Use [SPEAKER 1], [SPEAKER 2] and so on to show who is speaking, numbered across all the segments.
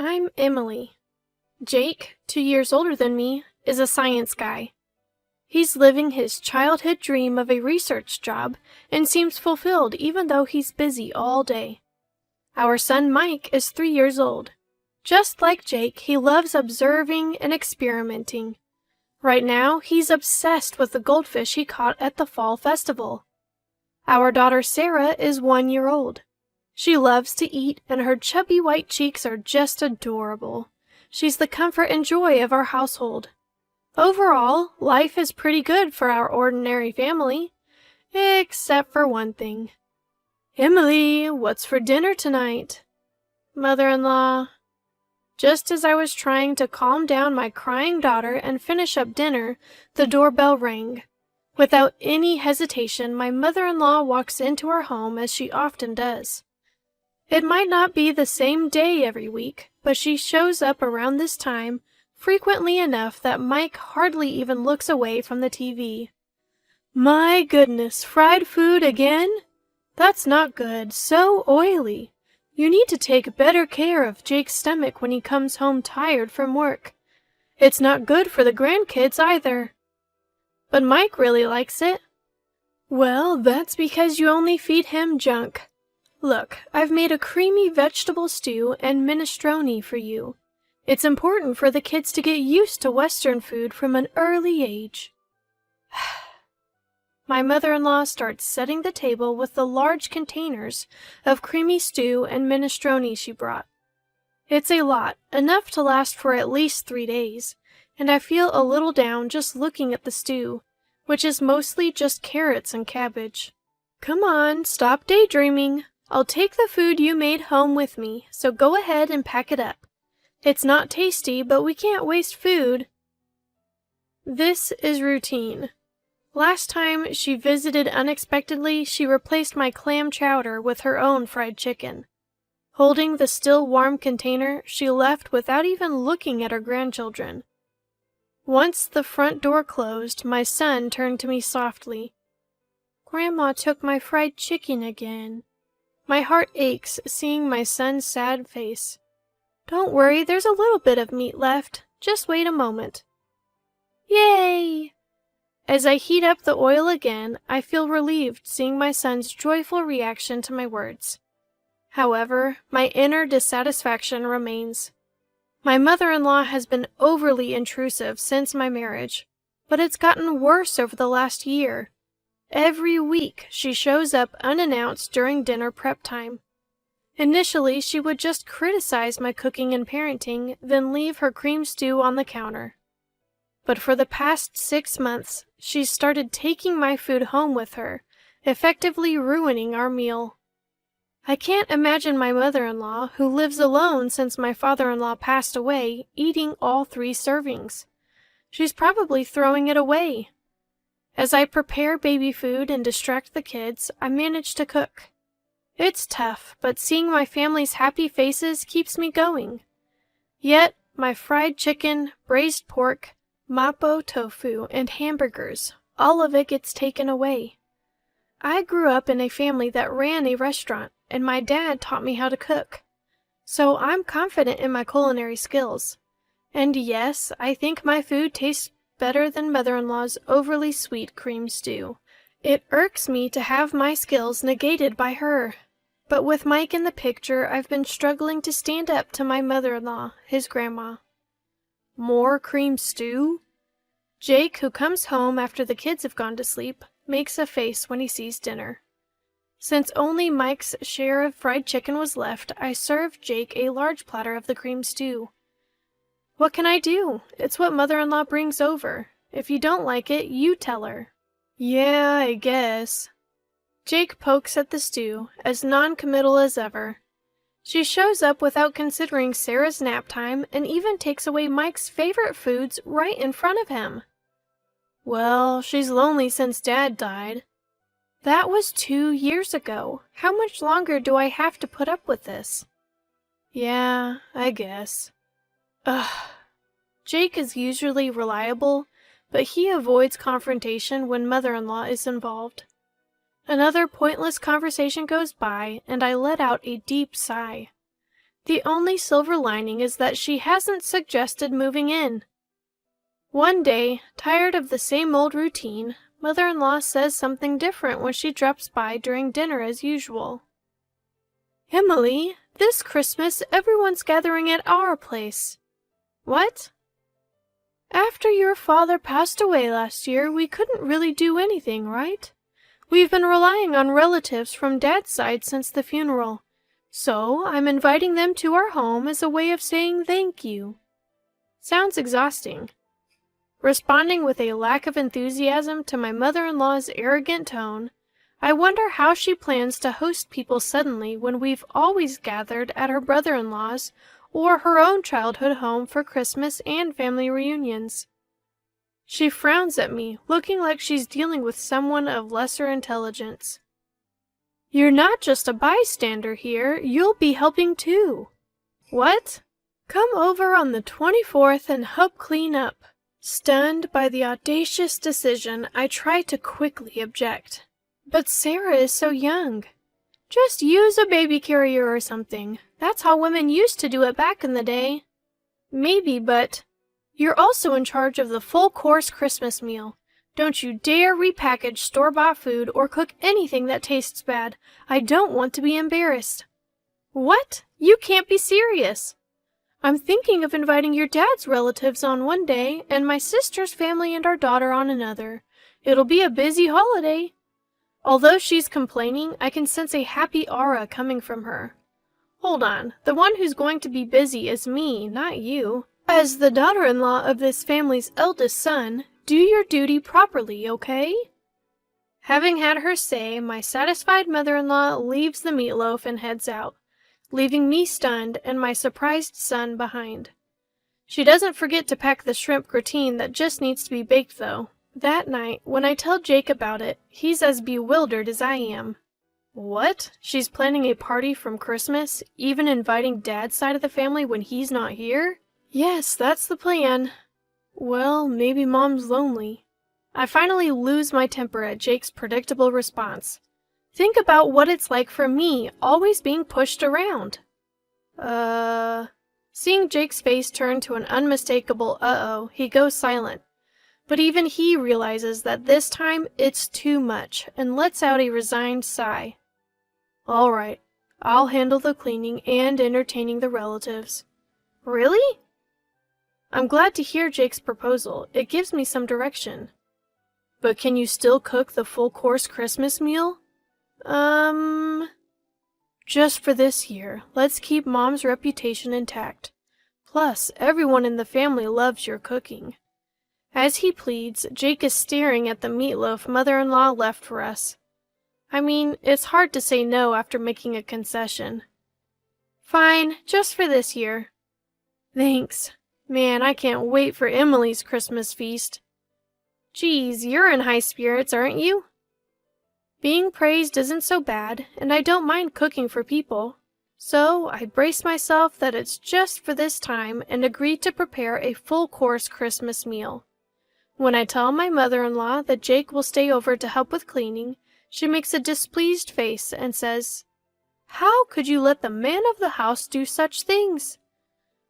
[SPEAKER 1] I'm Emily. Jake, 2 years older than me, is a science guy. He's living his childhood dream of a research job and seems fulfilled even though he's busy all day. Our son Mike is 3 years old. Just like Jake, he loves observing and experimenting. Right now, he's obsessed with the goldfish he caught at the fall festival. Our daughter Sarah is 1 year old. She loves to eat, and her chubby white cheeks are just adorable. She's the comfort and joy of our household. Overall, life is pretty good for our ordinary family, except for one thing. Emily, what's for dinner tonight? Mother-in-law. Just as I was trying to calm down my crying daughter and finish up dinner, the doorbell rang. Without any hesitation, my mother-in-law walks into our home as she often does. It might not be the same day every week, but she shows up around this time frequently enough that Mike hardly even looks away from the TV. My goodness, fried food again? That's not good, so oily. You need to take better care of Jake's stomach when he comes home tired from work. It's not good for the grandkids either. But Mike really likes it. Well, that's because you only feed him junk. Look, I've made a creamy vegetable stew and minestrone for you. It's important for the kids to get used to Western food from an early age. My mother-in-law starts setting the table with the large containers of creamy stew and minestrone she brought. It's a lot, enough to last for at least 3 days, and I feel a little down just looking at the stew, which is mostly just carrots and cabbage. Come on, stop daydreaming. I'll take the food you made home with me, so go ahead and pack it up. It's not tasty, but we can't waste food. This is routine. Last time she visited unexpectedly, she replaced my clam chowder with her own fried chicken. Holding the still warm container, she left without even looking at her grandchildren. Once the front door closed, my son turned to me softly. Grandma took my fried chicken again. My heart aches seeing my son's sad face. Don't worry, there's a little bit of meat left. Just wait a moment. Yay! As I heat up the oil again, I feel relieved seeing my son's joyful reaction to my words. However, my inner dissatisfaction remains. My mother-in-law has been overly intrusive since my marriage, but it's gotten worse over the last year. Every week, she shows up unannounced during dinner prep time. Initially, she would just criticize my cooking and parenting, then leave her cream stew on the counter. But for the past 6 months, she's started taking my food home with her, effectively ruining our meal. I can't imagine my mother-in-law, who lives alone since my father-in-law passed away, eating all 3 servings. She's probably throwing it away. As I prepare baby food and distract the kids, I manage to cook. It's tough, but seeing my family's happy faces keeps me going. Yet, my fried chicken, braised pork, mapo tofu, and hamburgers, all of it gets taken away. I grew up in a family that ran a restaurant, and my dad taught me how to cook. So I'm confident in my culinary skills. And yes, I think my food tastes better than mother-in-law's overly sweet cream stew. It irks me to have my skills negated by her. But with Mike in the picture, I've been struggling to stand up to my mother-in-law, his grandma. More cream stew? Jake, who comes home after the kids have gone to sleep, makes a face when he sees dinner. Since only Mike's share of fried chicken was left, I served Jake a large platter of the cream stew. What can I do? It's what mother-in-law brings over. If you don't like it, you tell her. Yeah, I guess. Jake pokes at the stew, as non-committal as ever. She shows up without considering Sarah's nap time and even takes away Mike's favorite foods right in front of him. Well, she's lonely since Dad died. That was 2 years ago. How much longer do I have to put up with this? Yeah, I guess. Ugh. Jake is usually reliable, but he avoids confrontation when mother-in-law is involved. Another pointless conversation goes by, and I let out a deep sigh. The only silver lining is that she hasn't suggested moving in. One day, tired of the same old routine, Mother-in-law says something different when she drops by during dinner as usual. "Emily, this Christmas everyone's gathering at our place." "What?" "After your father passed away last year, we couldn't really do anything, right? We've been relying on relatives from Dad's side since the funeral, so I'm inviting them to our home as a way of saying thank you." Sounds exhausting. Responding with a lack of enthusiasm to my mother-in-law's arrogant tone, I wonder how she plans to host people suddenly when we've always gathered at her brother-in-law's or her own childhood home for Christmas and family reunions. She frowns at me, looking like she's dealing with someone of lesser intelligence. "You're not just a bystander here, you'll be helping too." "What?" "Come over on the 24th and help clean up." Stunned by the audacious decision, I try to quickly object. "But Sarah is so young." "Just use a baby carrier or something. That's how women used to do it back in the day." "Maybe, but you're also in charge of the full-course Christmas meal. Don't you dare repackage store-bought food or cook anything that tastes bad. I don't want to be embarrassed." "What? You can't be serious." "I'm thinking of inviting your dad's relatives on one day and my sister's family and our daughter on another. It'll be a busy holiday." Although she's complaining, I can sense a happy aura coming from her. Hold on, the one who's going to be busy is me, not you. As the daughter-in-law of this family's eldest son, do your duty properly, okay? Having had her say, my satisfied mother-in-law leaves the meatloaf and heads out, leaving me stunned and my surprised son behind. She doesn't forget to pack the shrimp gratin that just needs to be baked, though. That night, when I tell Jake about it, he's as bewildered as I am. What? She's planning a party from Christmas, even inviting Dad's side of the family when he's not here? Yes, that's the plan. Well, maybe Mom's lonely. I finally lose my temper at Jake's predictable response. Think about what it's like for me, always being pushed around. Seeing Jake's face turn to an unmistakable uh-oh, he goes silent. But even he realizes that this time it's too much and lets out a resigned sigh. All right, I'll handle the cleaning and entertaining the relatives. Really? I'm glad to hear Jake's proposal. It gives me some direction. But can you still cook the full-course Christmas meal? Just for this year, let's keep Mom's reputation intact. Plus, everyone in the family loves your cooking. As he pleads, Jake is staring at the meatloaf mother-in-law left for us. I mean, it's hard to say no after making a concession. Fine, just for this year. Thanks. Man, I can't wait for Emily's Christmas feast. Geez, you're in high spirits, aren't you? Being praised isn't so bad, and I don't mind cooking for people. So I brace myself that it's just for this time and agree to prepare a full-course Christmas meal. When I tell my mother-in-law that Jake will stay over to help with cleaning, she makes a displeased face and says, "How could you let the man of the house do such things?"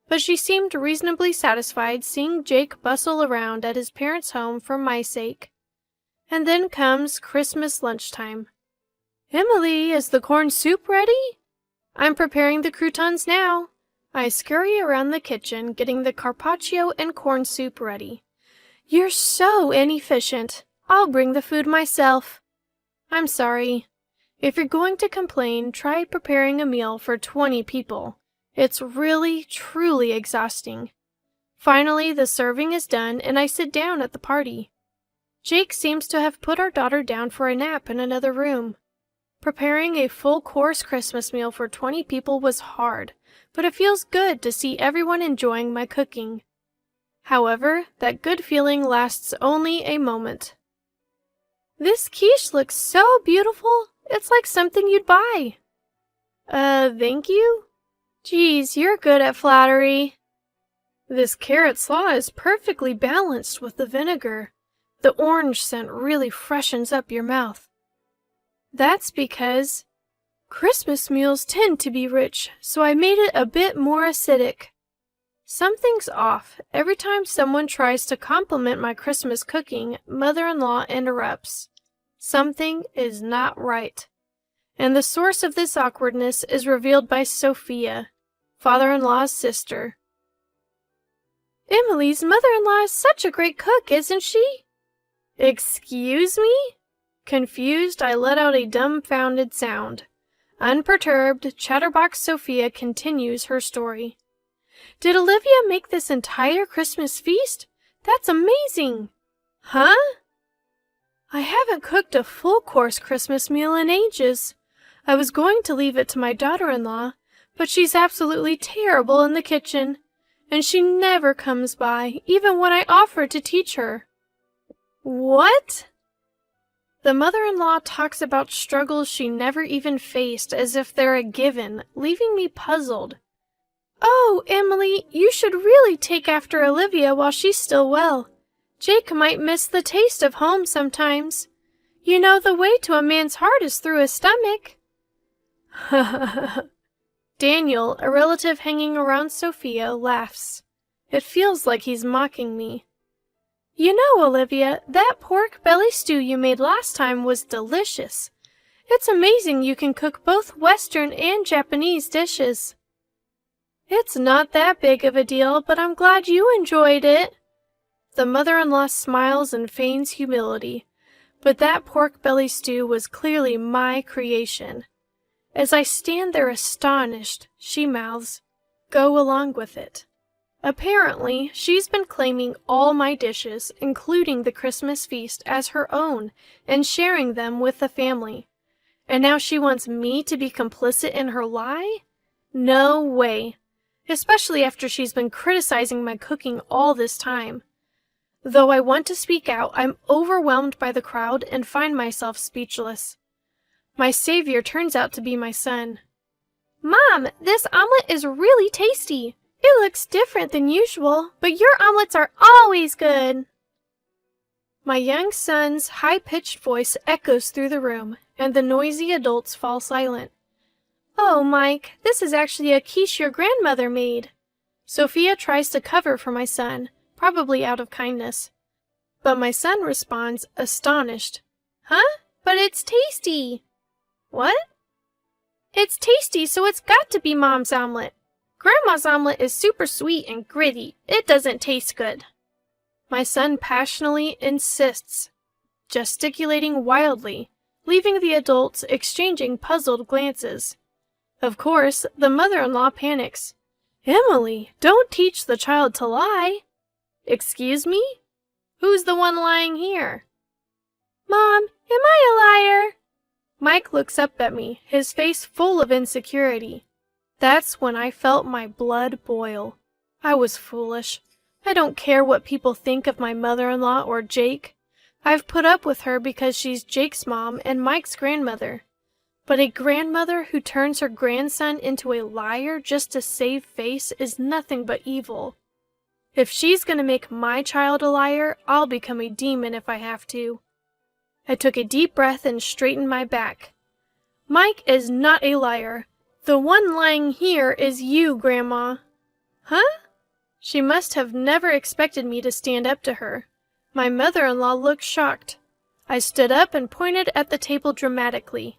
[SPEAKER 1] But she seemed reasonably satisfied seeing Jake bustle around at his parents' home for my sake. And then comes Christmas lunchtime. "Emily, is the corn soup ready?" "I'm preparing the croutons now." I scurry around the kitchen, getting the carpaccio and corn soup ready. "You're so inefficient. I'll bring the food myself." "I'm sorry. If you're going to complain, try preparing a meal for 20 people. It's really, truly exhausting." Finally, the serving is done, and I sit down at the party. Jake seems to have put our daughter down for a nap in another room. Preparing a full-course Christmas meal for 20 people was hard, but it feels good to see everyone enjoying my cooking. However, that good feeling lasts only a moment. "This quiche looks so beautiful. It's like something you'd buy." Thank you?" "Geez, you're good at flattery." "This carrot slaw is perfectly balanced with the vinegar. The orange scent really freshens up your mouth." "That's because..." Christmas meals tend to be rich, so I made it a bit more acidic. Something's off. Every time someone tries to compliment my Christmas cooking, mother-in-law interrupts. Something is not right. And the source of this awkwardness is revealed by Sophia, father-in-law's sister. Emily's mother-in-law is such a great cook, isn't she? Excuse me? Confused, I let out a dumbfounded sound. Unperturbed, Chatterbox Sophia continues her story. Did Olivia make this entire Christmas feast? That's amazing! Huh? I haven't cooked a full-course Christmas meal in ages. I was going to leave it to my daughter-in-law, but she's absolutely terrible in the kitchen, and she never comes by, even when I offer to teach her. What? The mother-in-law talks about struggles she never even faced as if they're a given, leaving me puzzled. Oh, Emily, you should really take after Olivia while she's still well. Jake might miss the taste of home sometimes. You know the way to a man's heart is through his stomach. Daniel, a relative hanging around Sophia, laughs. It feels like he's mocking me. You know, Olivia, that pork belly stew you made last time was delicious. It's amazing you can cook both Western and Japanese dishes. It's not that big of a deal, but I'm glad you enjoyed it. The mother-in-law smiles and feigns humility, but that pork belly stew was clearly my creation. As I stand there astonished, she mouths, "Go along with it." Apparently, she's been claiming all my dishes, including the Christmas feast, as her own and sharing them with the family. And now she wants me to be complicit in her lie? No way. Especially after she's been criticizing my cooking all this time. Though I want to speak out, I'm overwhelmed by the crowd and find myself speechless. My savior turns out to be my son. Mom, this omelet is really tasty. It looks different than usual, but your omelets are always good. My young son's high-pitched voice echoes through the room, and the noisy adults fall silent. Oh, Mike, this is actually a quiche your grandmother made. Sophia tries to cover for my son, probably out of kindness. But my son responds, astonished. Huh? But it's tasty. What? It's tasty, so it's got to be Mom's omelet. Grandma's omelet is super sweet and gritty. It doesn't taste good. My son passionately insists, gesticulating wildly, leaving the adults exchanging puzzled glances. Of course, the mother-in-law panics. Emily, don't teach the child to lie. Excuse me? Who's the one lying here? Mom, am I a liar? Mike looks up at me, his face full of insecurity. That's when I felt my blood boil. I was foolish. I don't care what people think of my mother-in-law or Jake. I've put up with her because she's Jake's mom and Mike's grandmother. But a grandmother who turns her grandson into a liar just to save face is nothing but evil. If she's going to make my child a liar, I'll become a demon if I have to. I took a deep breath and straightened my back. Mike is not a liar. The one lying here is you, Grandma. Huh? She must have never expected me to stand up to her. My mother-in-law looked shocked. I stood up and pointed at the table dramatically.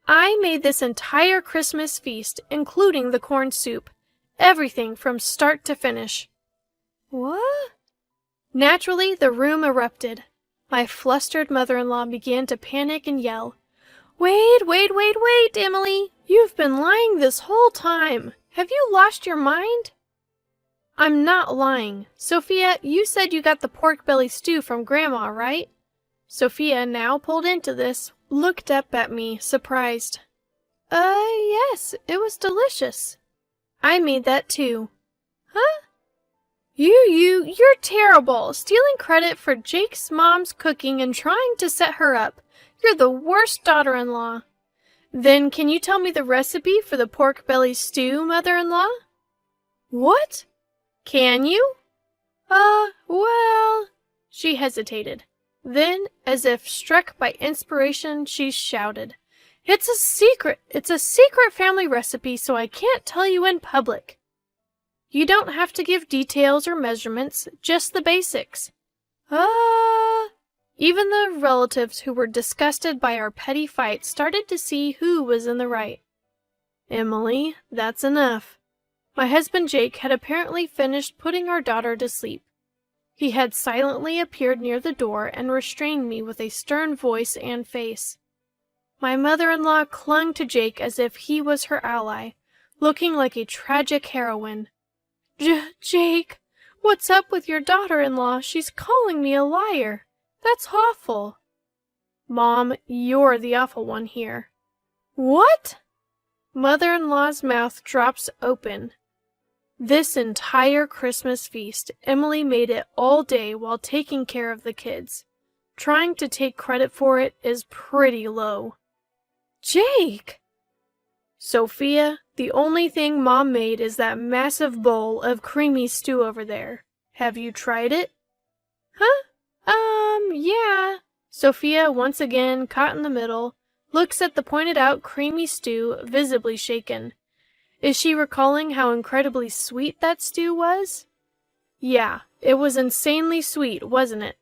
[SPEAKER 1] I made this entire Christmas feast, including the corn soup. Everything from start to finish. What? Naturally, the room erupted. My flustered mother-in-law began to panic and yell. Wait, Emily! You've been lying this whole time. Have you lost your mind? I'm not lying. Sophia, you said you got the pork belly stew from Grandma, right? Sophia, now pulled into this, looked up at me, surprised. Yes, it was delicious. I made that too. Huh? You're terrible, stealing credit for Jake's mom's cooking and trying to set her up. You're the worst daughter-in-law. Then can you tell me the recipe for the pork belly stew, mother-in-law? What? Can you? Well... She hesitated. Then, as if struck by inspiration, she shouted, It's a secret. It's a secret family recipe, so I can't tell you in public. You don't have to give details or measurements, just the basics. Even the relatives who were disgusted by our petty fight started to see who was in the right. Emily, that's enough. My husband Jake had apparently finished putting our daughter to sleep. He had silently appeared near the door and restrained me with a stern voice and face. My mother-in-law clung to Jake as if he was her ally, looking like a tragic heroine. Jake, what's up with your daughter-in-law? She's calling me a liar. That's awful. Mom, you're the awful one here. What? Mother-in-law's mouth drops open. This entire Christmas feast, Emily made it all day while taking care of the kids. Trying to take credit for it is pretty low. Jake! Sophia, the only thing Mom made is that massive bowl of creamy stew over there. Have you tried it? Huh? Yeah. Sophia, once again caught in the middle, looks at the pointed out creamy stew, visibly shaken. Is she recalling how incredibly sweet that stew was? Yeah, it was insanely sweet, wasn't it?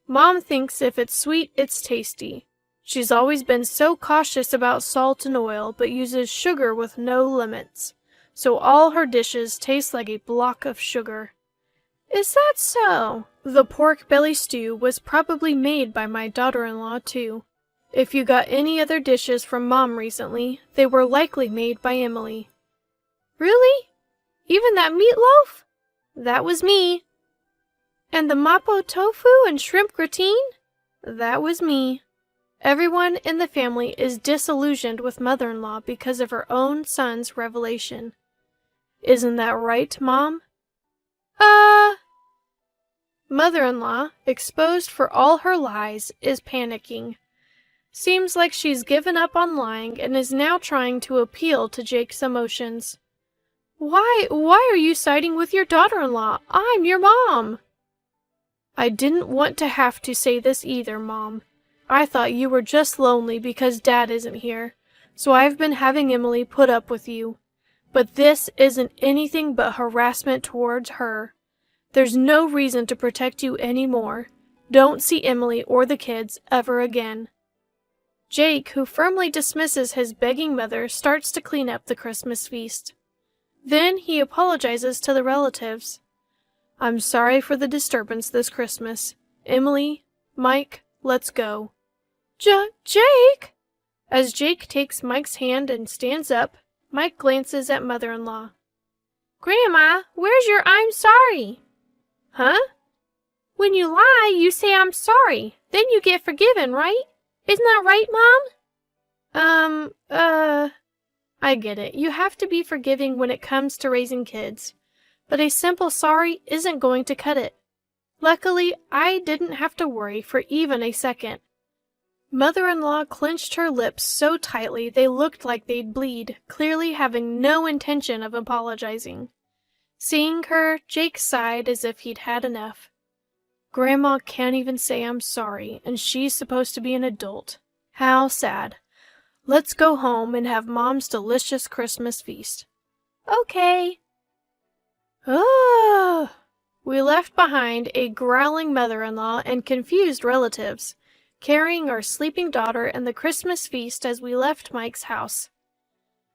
[SPEAKER 1] Mom thinks if it's sweet, it's tasty. She's always been so cautious about salt and oil, but uses sugar with no limits. So all her dishes taste like a block of sugar. Is that so? The pork belly stew was probably made by my daughter-in-law, too. If you got any other dishes from Mom recently, they were likely made by Emily. Really? Even that meatloaf? That was me. And the mapo tofu and shrimp gratin? That was me. Everyone in the family is disillusioned with mother-in-law because of her own son's revelation. Isn't that right, Mom? Mother-in-law, exposed for all her lies, is panicking. Seems like she's given up on lying and is now trying to appeal to Jake's emotions. Why are you siding with your daughter-in-law? I'm your mom. I didn't want to have to say this either, Mom. I thought you were just lonely because Dad isn't here, so I've been having Emily put up with you. But this isn't anything but harassment towards her. There's no reason to protect you anymore. Don't see Emily or the kids ever again. Jake, who firmly dismisses his begging mother, starts to clean up the Christmas feast. Then he apologizes to the relatives. I'm sorry for the disturbance this Christmas. Emily, Mike, let's go. Jake! As Jake takes Mike's hand and stands up, Mike glances at mother-in-law. Grandma, where's your I'm sorry? Huh? When you lie, you say I'm sorry. Then you get forgiven, right? Isn't that right, Mom? I get it. You have to be forgiving when it comes to raising kids. But a simple sorry isn't going to cut it. Luckily, I didn't have to worry for even a second. Mother-in-law clenched her lips so tightly they looked like they'd bleed, clearly having no intention of apologizing. Seeing her, Jake sighed as if he'd had enough. Grandma can't even say I'm sorry, and she's supposed to be an adult. How sad. Let's go home and have Mom's delicious Christmas feast. Okay. We left behind a growling mother-in-law and confused relatives, carrying our sleeping daughter and the Christmas feast as we left Mike's house.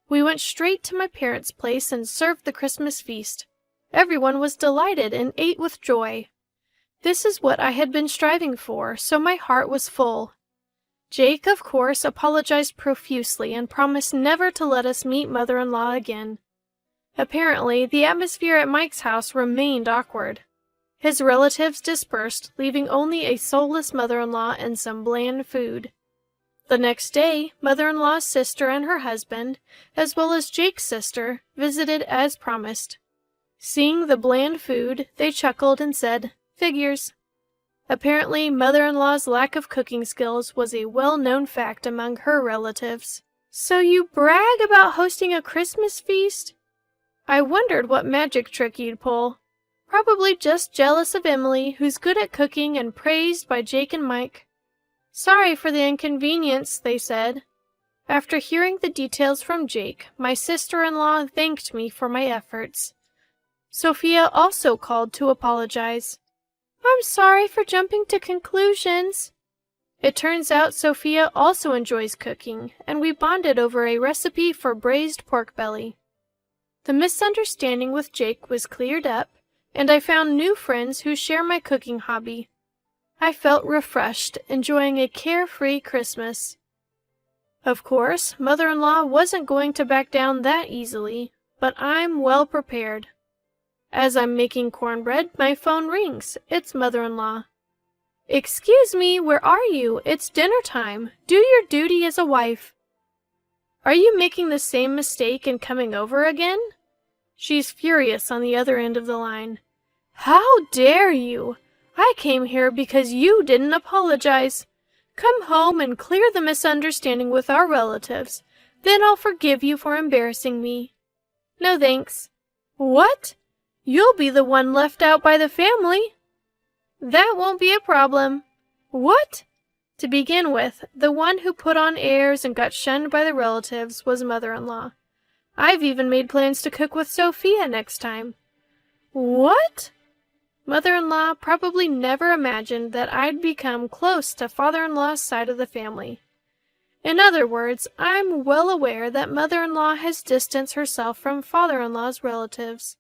[SPEAKER 1] We went straight to my parents' place and served the Christmas feast. Everyone was delighted and ate with joy. This is what I had been striving for, so my heart was full. Jake, of course, apologized profusely and promised never to let us meet mother-in-law again. Apparently, the atmosphere at Mike's house remained awkward. His relatives dispersed, leaving only a soulless mother-in-law and some bland food. The next day, mother-in-law's sister and her husband, as well as Jake's sister, visited as promised. Seeing the bland food, they chuckled and said, "Figures." Apparently, mother-in-law's lack of cooking skills was a well-known fact among her relatives. So you brag about hosting a Christmas feast? I wondered what magic trick you'd pull. Probably just jealous of Emily, who's good at cooking and praised by Jake and Mike. Sorry for the inconvenience, they said. After hearing the details from Jake, my sister-in-law thanked me for my efforts. Sophia also called to apologize. I'm sorry for jumping to conclusions. It turns out Sophia also enjoys cooking, and we bonded over a recipe for braised pork belly. The misunderstanding with Jake was cleared up, and I found new friends who share my cooking hobby. I felt refreshed, enjoying a carefree Christmas. Of course, Mother-in-law wasn't going to back down that easily, but I'm well prepared. As I'm making cornbread, my phone rings. It's Mother-in-law. Excuse me, where are you? It's dinner time. Do your duty as a wife. Are you making the same mistake and coming over again? She's furious on the other end of the line. How dare you? I came here because you didn't apologize. Come home and clear the misunderstanding with our relatives. Then I'll forgive you for embarrassing me. No thanks. What? You'll be the one left out by the family. That won't be a problem. What? To begin with, the one who put on airs and got shunned by the relatives was Mother-in-law. I've even made plans to cook with Sophia next time. What? Mother-in-law probably never imagined that I'd become close to father-in-law's side of the family. In other words, I'm well aware that mother-in-law has distanced herself from father-in-law's relatives.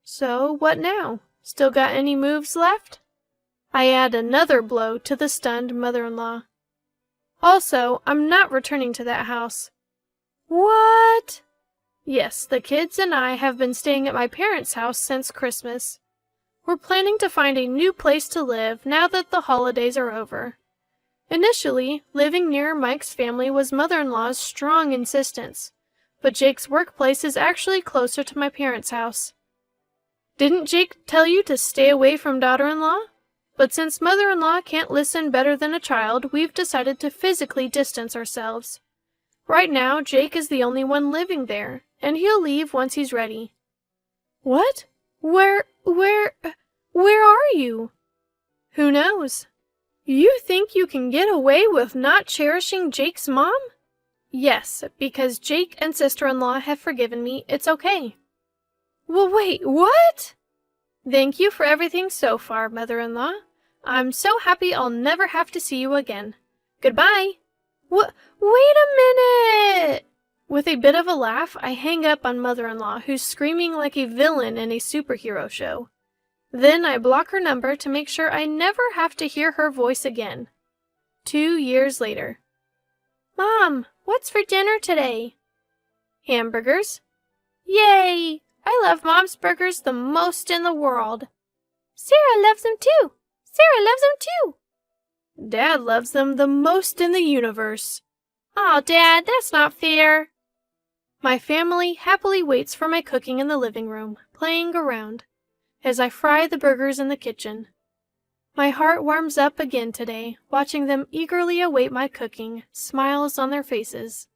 [SPEAKER 1] So, what now? Still got any moves left? I add another blow to the stunned mother-in-law. Also, I'm not returning to that house. What? Yes, the kids and I have been staying at my parents' house since Christmas. We're planning to find a new place to live now that the holidays are over. Initially, living near Mike's family was mother-in-law's strong insistence, but Jake's workplace is actually closer to my parents' house. Didn't Jake tell you to stay away from daughter-in-law? But since mother-in-law can't listen better than a child, we've decided to physically distance ourselves. Right now, Jake is the only one living there, and he'll leave once he's ready. What? Where are you? Who knows? You think you can get away with not cherishing Jake's mom? Yes, because Jake and sister-in-law have forgiven me, it's okay. Well, wait, what? Thank you for everything so far, mother-in-law. I'm so happy I'll never have to see you again. Goodbye. Wait a minute! With a bit of a laugh, I hang up on mother-in-law, who's screaming like a villain in a superhero show. Then I block her number to make sure I never have to hear her voice again. 2 years later. Mom, what's for dinner today? Hamburgers. Yay! I love Mom's burgers the most in the world. Sarah loves them too. Sarah loves them too. Dad loves them the most in the universe. Aw, Dad, that's not fair. My family happily waits for my cooking in the living room, playing around, as I fry the burgers in the kitchen. My heart warms up again today, watching them eagerly await my cooking, smiles on their faces.